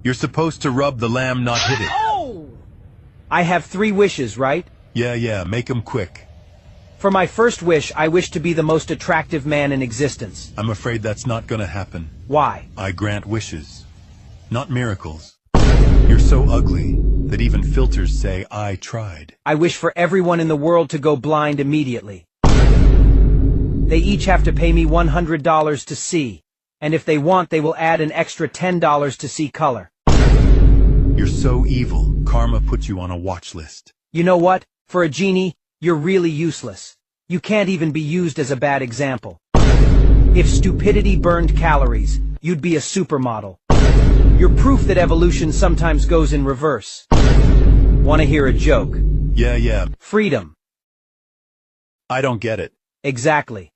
You're supposed to rub the lamb, not hit it. Oh! I have 3 wishes, right? Yeah, make 'em quick. For my first wish, I wish to be the most attractive man in existence. I'm afraid that's not gonna happen. Why? I grant wishes, not miracles. You're so ugly that even filters say I tried. I wish for everyone in the world to go blind immediately. They each have to pay me $100 to see, and if they want, they will add an extra $10 to see color. You're so evil, karma puts you on a watch list. You know what? For a genie, you're really useless. You can't even be used as a bad example. If stupidity burned calories, you'd be a supermodel. You're proof that evolution sometimes goes in reverse. Want to hear a joke? Yeah. Freedom. I don't get it. Exactly.